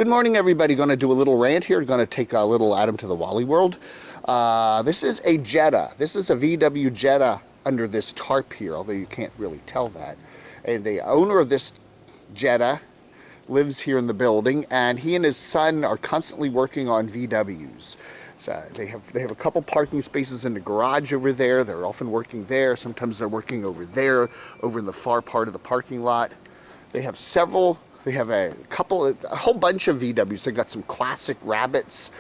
Good morning, everybody. Going to do a little rant here. Going to take a little Adam to the Wally World. This is a Jetta. This is a VW Jetta under this tarp here, although you can't really tell that. And the owner of this Jetta lives here in the building, and he and his son are constantly working on VWs. So they have a couple parking spaces in the garage over there. They're often working there. Sometimes they're working over there, over in the far part of the parking lot. They have several. They have a whole bunch of VWs. They got some classic Rabbits.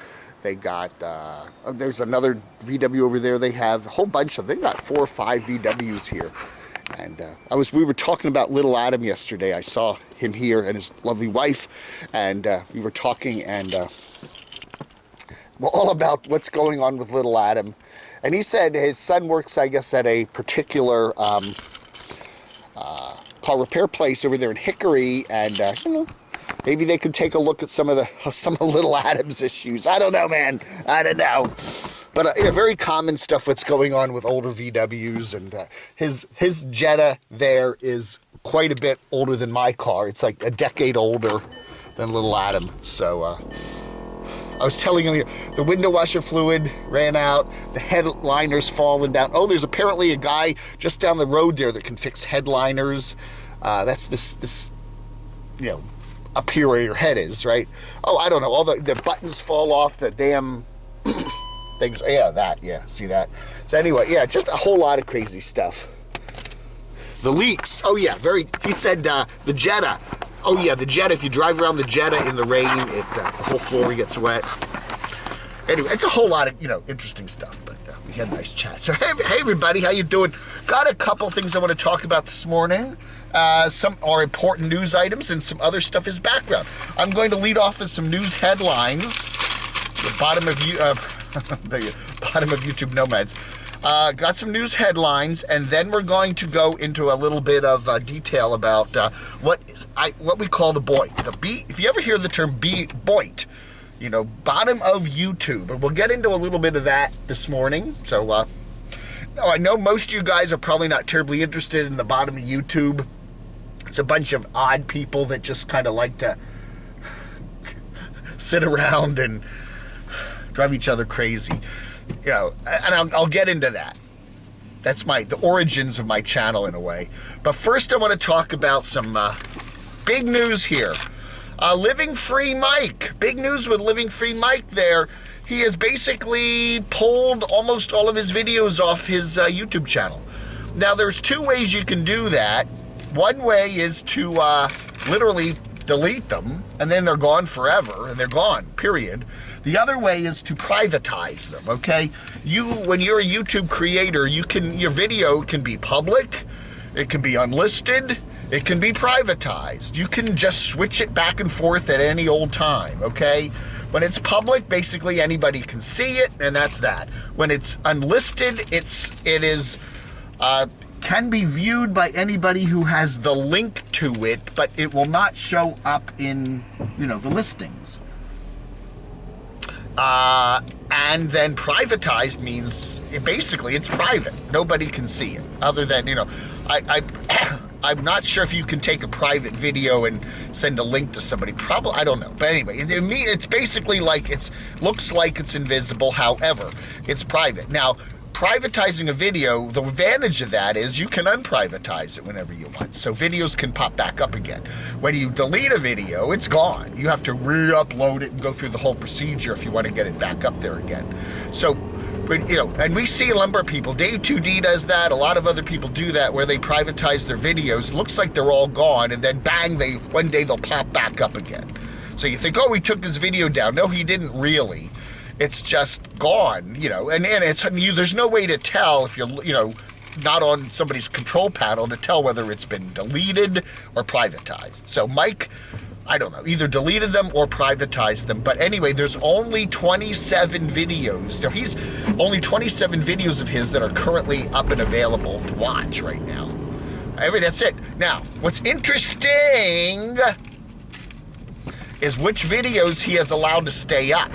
They got, there's another VW over there. They have a whole bunch of, they've got 4 or 5 VWs here. And we were talking about little Adam yesterday. I saw him here and his lovely wife, and we were talking and all about what's going on with little Adam. And he said his son works, I guess, at a particular car repair place over there in Hickory, and you know, maybe they could take a look at some of little Adam's issues. I don't know, man. I don't know. But yeah, very common stuff what's going on with older VWs, and his Jetta there is quite a bit older than my car. It's like a decade older than little Adam. So I was telling him the window washer fluid ran out, the headliner's fallen down. Oh, there's apparently a guy just down the road there that can fix headliners. That's this, you know, up here where your head is, right? Oh, I don't know. All the buttons fall off the damn things. Yeah, see that? So anyway, yeah, just a whole lot of crazy stuff. The leaks. Oh yeah, he said the Jetta. Oh yeah, the Jetta, if you drive around the Jetta in the rain, the whole floor gets wet. Anyway, it's a whole lot of, you know, interesting stuff, but we had a nice chat. So hey everybody, how you doing? Got a couple things I want to talk about this morning. Some are important news items, and some other stuff is background. I'm going to lead off with some news headlines. The bottom of the bottom of YouTube Nomads. Got some news headlines, and then we're going to go into a little bit of detail about what we call the BOIT. If you ever hear the term BOIT, you know, bottom of YouTube. And we'll get into a little bit of that this morning. So, I know most of you guys are probably not terribly interested in the bottom of YouTube. It's a bunch of odd people that just kind of like to sit around and drive each other crazy. You know, and I'll get into that. That's the origins of my channel in a way. But first I want to talk about some big news here. Living Free Mike. Big news with Living Free Mike there. He has basically pulled almost all of his videos off his YouTube channel. Now there's 2 ways you can do that. One way is to literally delete them, and then they're gone forever, and they're gone, period. The other way is to privatize them, okay? When you're a YouTube creator, your video can be public, it can be unlisted, it can be privatized. You can just switch it back and forth at any old time, okay? When it's public, basically anybody can see it, and that's that. When it's unlisted, it can be viewed by anybody who has the link to it, but it will not show up in, you know, the listings. And then privatized means basically it's private. Nobody can see it, other than, you know, I'm not sure if you can take a private video and send a link to somebody. Probably, I don't know. But anyway, it's basically like looks like it's invisible. However, it's private. Now, privatizing a video, the advantage of that is you can unprivatize it whenever you want. So videos can pop back up again. When you delete a video, it's gone. You have to re-upload it and go through the whole procedure if you want to get it back up there again. So, you know, and we see a number of people. Dave2D does that. A lot of other people do that, where they privatize their videos. It looks like they're all gone, and then bang, one day they'll pop back up again. So you think, oh, he took his video down. No, he didn't really. It's just gone, you know, and there's no way to tell if you're, you know, not on somebody's control panel to tell whether it's been deleted or privatized. So Mike, I don't know, either deleted them or privatized them. But anyway, there's only 27 videos. He's only 27 videos of his that are currently up and available to watch right now. That's it. Now, what's interesting is which videos he has allowed to stay up.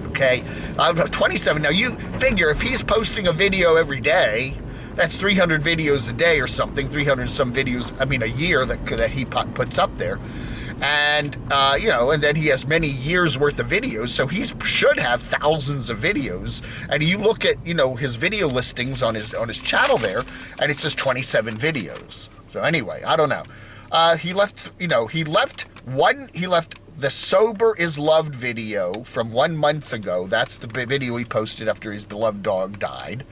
Okay, 27. Now you figure if he's posting a video every day, That's 300 videos a day or something, 300 some videos, I mean a year that he puts up there. And, you know, and then he has many years worth of videos, so he should have thousands of videos. And you look at, you know, his video listings on his channel there, and it says 27 videos. So anyway, I don't know. He left, you know, he left the Sober is Loved video from 1 month ago. That's the video he posted after his beloved dog died.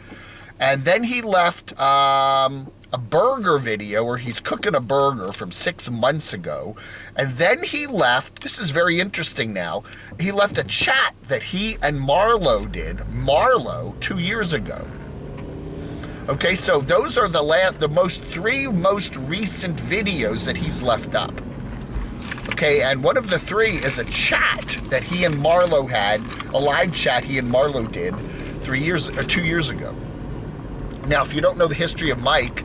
And then he left a burger video where he's cooking a burger from 6 months ago. And then he left, this is very interesting now, he left a chat that he and Marlo did, 2 years ago. Okay, so those are the three most recent videos that he's left up. Okay, and one of the three is a chat that he and Marlo had, a live chat he and Marlo did 2 years ago. Now, if you don't know the history of Mike's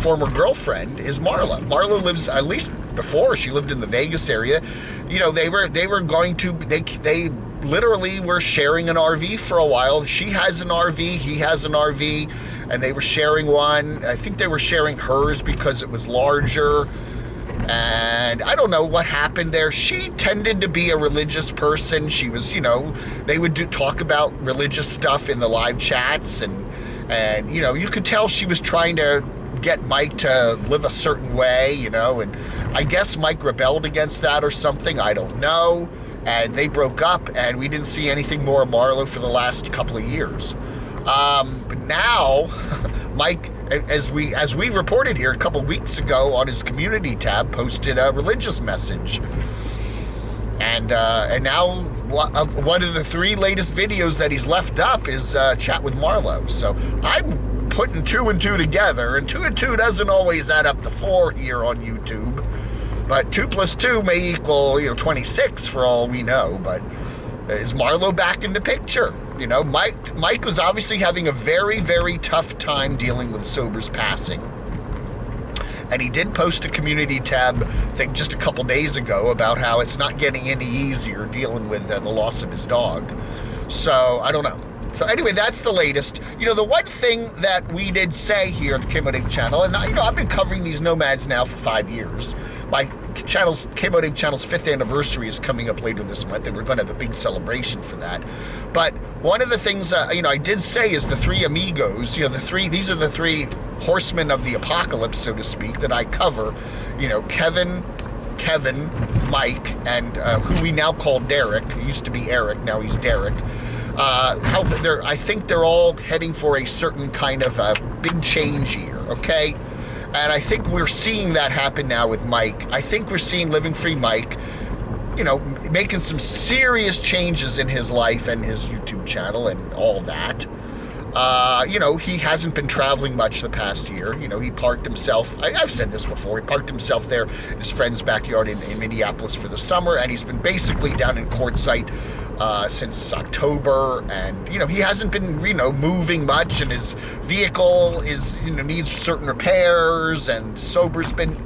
former girlfriend is Marlo. Marlo lives, at least before, she lived in the Vegas area. You know, they literally were sharing an RV for a while. She has an RV, he has an RV, and they were sharing one. I think they were sharing hers because it was larger. And I don't know what happened there. She tended to be a religious person. She was, you know, they would talk about religious stuff in the live chats, and you know, you could tell she was trying to get Mike to live a certain way, you know, and I guess Mike rebelled against that or something, I don't know. And they broke up, and we didn't see anything more of Marlo for the last couple of years. But now, Mike, as we've reported here a couple weeks ago on his community tab, posted a religious message. And now one of the 3 latest videos that he's left up is chat with Marlo. So I'm putting 2 and 2 together, and 2 and 2 doesn't always add up to 4 here on YouTube. But 2 plus 2 may equal, you know, 26 for all we know. But is Marlo back in the picture? You know, Mike was obviously having a very, very tough time dealing with Sober's passing. And he did post a community tab, I think just a couple days ago, about how it's not getting any easier dealing with the loss of his dog. So, I don't know. So anyway, that's the latest. You know, the one thing that we did say here at the Camo Dave channel, and you know, I've been covering these nomads now for 5 years. My Camo Dave channel's 5th anniversary is coming up later this month, and we're going to have a big celebration for that. But one of the things, you know, I did say is the 3 Amigos, you know, these are the 3 horsemen of the apocalypse, so to speak, that I cover. You know, Kevin, Mike, and who we now call Derek. He used to be Eric, now he's Derek. I think they're all heading for a certain kind of a big change here, okay? And I think we're seeing that happen now with Mike. I think we're seeing Living Free Mike, you know, making some serious changes in his life and his YouTube channel and all that. You know, he hasn't been traveling much the past year. You know, he parked himself, I've said this before, he parked himself there in his friend's backyard in Minneapolis for the summer, and he's been basically down in Quartzsite since October, and, you know, he hasn't been, you know, moving much, and his vehicle is, you know, needs certain repairs, and Sober's been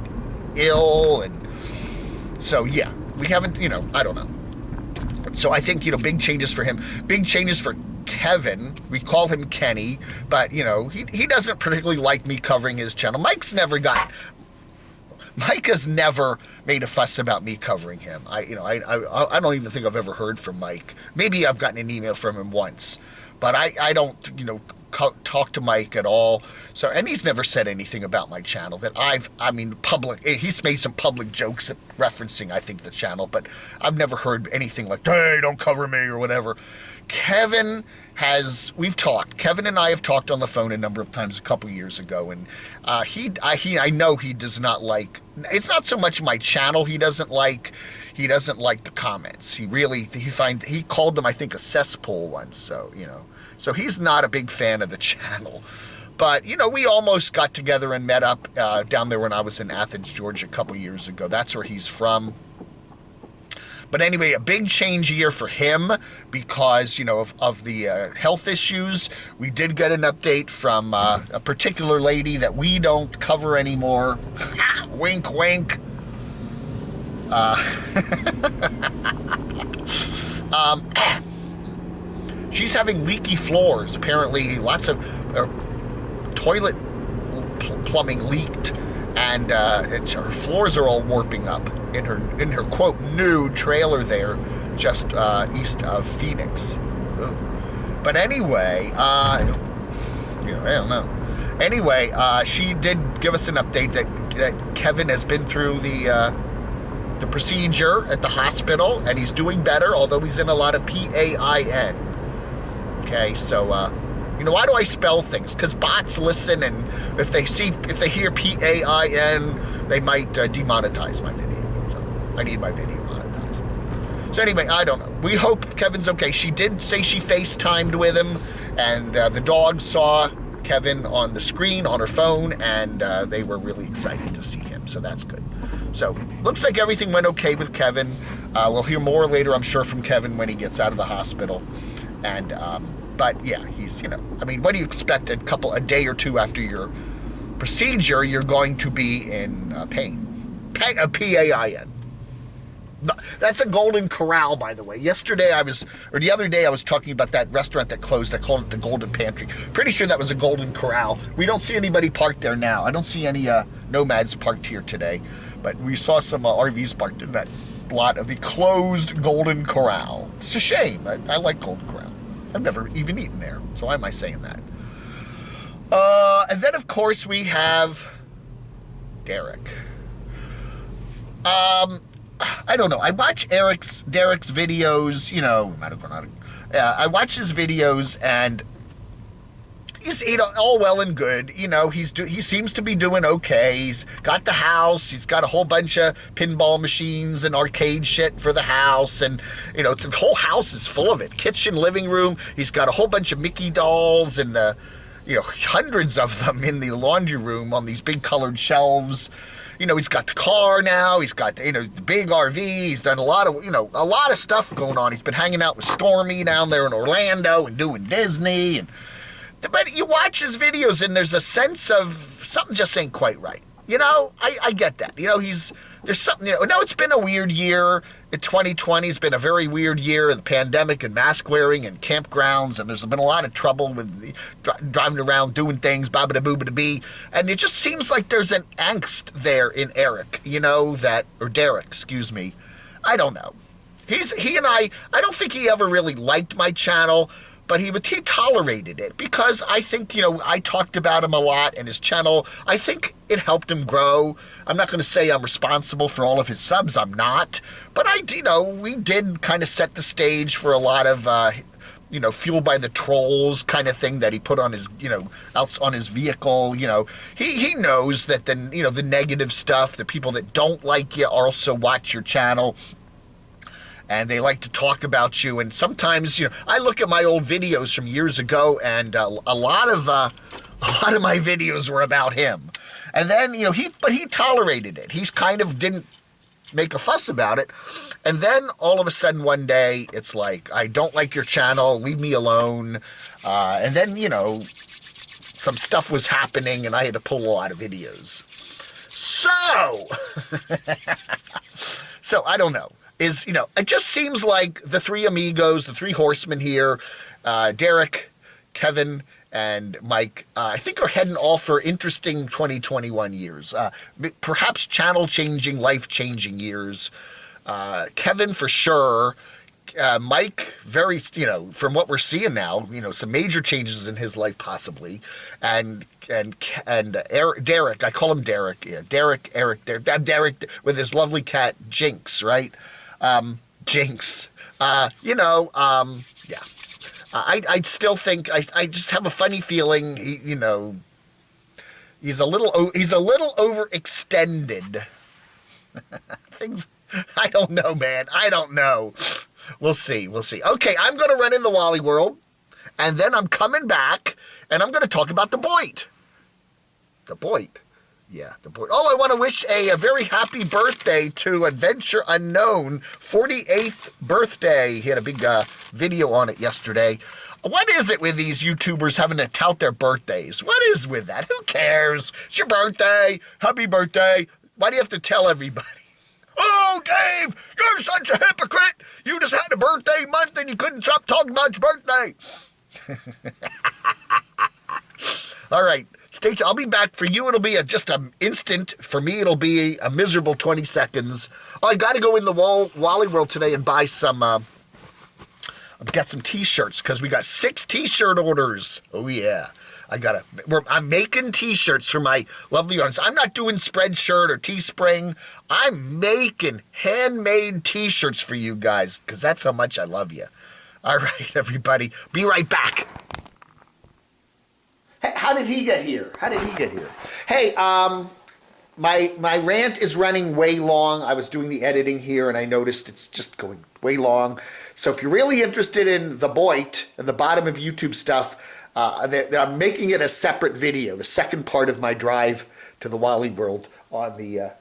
ill, and so, yeah, we haven't, you know, I don't know. So I think, you know, big changes for him, big changes for Kevin. We call him Kenny, but, you know, he doesn't particularly like me covering his channel. Mike has never made a fuss about me covering him. I don't even think I've ever heard from Mike. Maybe I've gotten an email from him once, but I don't, you know, talk to Mike at all. So, and he's never said anything about my channel that he's made some public jokes referencing, I think, the channel, but I've never heard anything like, hey, don't cover me or whatever. Kevin and I have talked on the phone a number of times a couple years ago, and I know he does not like, it's not so much my channel he doesn't like the comments. He called them, I think, a cesspool once, so, you know, so he's not a big fan of the channel. But, you know, we almost got together and met up down there when I was in Athens, Georgia a couple years ago. That's where he's from. But anyway, a big change year for him because, you know, of the health issues. We did get an update from a particular lady that we don't cover anymore. Wink, wink. She's having leaky floors. Apparently, lots of toilet plumbing leaked. and her floors are all warping up in her quote new trailer there, just east of Phoenix. Ugh. But anyway, I don't know. Anyway, she did give us an update that Kevin has been through the procedure at the hospital, and he's doing better, although he's in a lot of PAIN. Okay, so why do I spell things? Because bots listen, and if they hear PAIN, they might demonetize my video. So I need my video monetized. So anyway, I don't know. We hope Kevin's okay. She did say she FaceTimed with him, and the dog saw Kevin on the screen on her phone, and they were really excited to see him, so that's good. So looks like everything went okay with Kevin. We'll hear more later, I'm sure, from Kevin when he gets out of the hospital. And but yeah, he's what do you expect? A day or two after your procedure, you're going to be in pain. PAIN. That's a Golden Corral, by the way. The other day I was talking about that restaurant that closed. I called it the Golden Pantry. Pretty sure that was a Golden Corral. We don't see anybody parked there now. I don't see any nomads parked here today, but we saw some RVs parked in that lot of the closed Golden Corral. It's a shame. I like Golden Corral. I've never even eaten there, so why am I saying that? And then, of course, we have Derek. I don't know. I watch Derek's videos, I watch his videos, and he's all well and good. He seems to be doing okay. He's got the house. He's got a whole bunch of pinball machines and arcade shit for the house, and the whole house is full of it. Kitchen, living room. He's got a whole bunch of Mickey dolls and hundreds of them in the laundry room on these big colored shelves. He's got the car now. He's got the big RV. He's done a lot of stuff going on. He's been hanging out with Stormy down there in Orlando and doing Disney. But you watch his videos and there's a sense of something just ain't quite right. I get that. There's something. It's been a weird year. 2020 has been a very weird year. The pandemic and mask wearing and campgrounds, and there's been a lot of trouble with driving around doing things, ba-ba-da-boo-ba-da-bee. And it just seems like there's an angst there in Eric, or Derek, excuse me. I don't know. He and I don't think he ever really liked my channel, but he tolerated it because I think, I talked about him a lot and his channel. I think it helped him grow. I'm not going to say I'm responsible for all of his subs. I'm not. But we did kind of set the stage for a lot of, fueled by the trolls kind of thing that he put on his, out on his vehicle. He knows that the negative stuff, the people that don't like you also watch your channel. And they like to talk about you, and sometimes, I look at my old videos from years ago, and a lot of my videos were about him. And then, he tolerated it. He's kind of didn't make a fuss about it. And then all of a sudden one day, it's like, I don't like your channel, leave me alone. And then, some stuff was happening, and I had to pull a lot of videos. So I don't know. It just seems like the three amigos, the three horsemen here, Derek, Kevin, and Mike, I think are heading off for interesting 2021 years. Perhaps channel-changing, life-changing years. Kevin, for sure. Mike, very, from what we're seeing now, some major changes in his life possibly. And Derek, I call him Derek. Yeah, Derek with his lovely cat, Jinx, right? Jinx. Yeah. I still think, I just have a funny feeling, he's a little overextended. Things, I don't know, man. I don't know. We'll see. Okay, I'm going to run in the Wally World, and then I'm coming back, and I'm going to talk about the Boyd. The Boyd. Yeah, the Boyd. Oh, I want to wish a very happy birthday to Adventure Unknown, 48th birthday. He had a big video on it yesterday. What is it with these YouTubers having to tout their birthdays? What is with that? Who cares? It's your birthday. Happy birthday. Why do you have to tell everybody? Oh, Dave, you're such a hypocrite. You just had a birthday month and you couldn't stop talking about your birthday. All right. I'll be back. For you, it'll be just an instant. For me, it'll be a miserable 20 seconds. Oh, I got to go in the Wally World today and buy some, I've got some T-shirts because we got 6 T-shirt orders. Oh, yeah. I'm making T-shirts for my lovely audience. I'm not doing Spreadshirt or Teespring. I'm making handmade T-shirts for you guys because that's how much I love you. All right, everybody. Be right back. How did he get here? Hey, my rant is running way long. I was doing the editing here, and I noticed it's just going way long. So if you're really interested in the Boit and the bottom of YouTube stuff, I'm making it a separate video, the second part of my drive to the Wally World on the,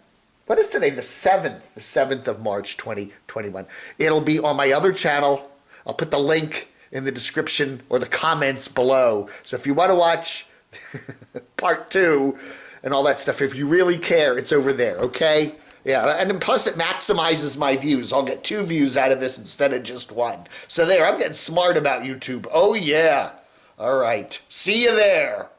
what is today? The 7th of March, 2021. It'll be on my other channel. I'll put the link in the description or the comments below. So if you want to watch part 2 and all that stuff, if you really care, it's over there, okay? Yeah, and plus it maximizes my views. I'll get 2 views out of this instead of just 1. So there, I'm getting smart about YouTube. Oh, yeah. All right. See you there.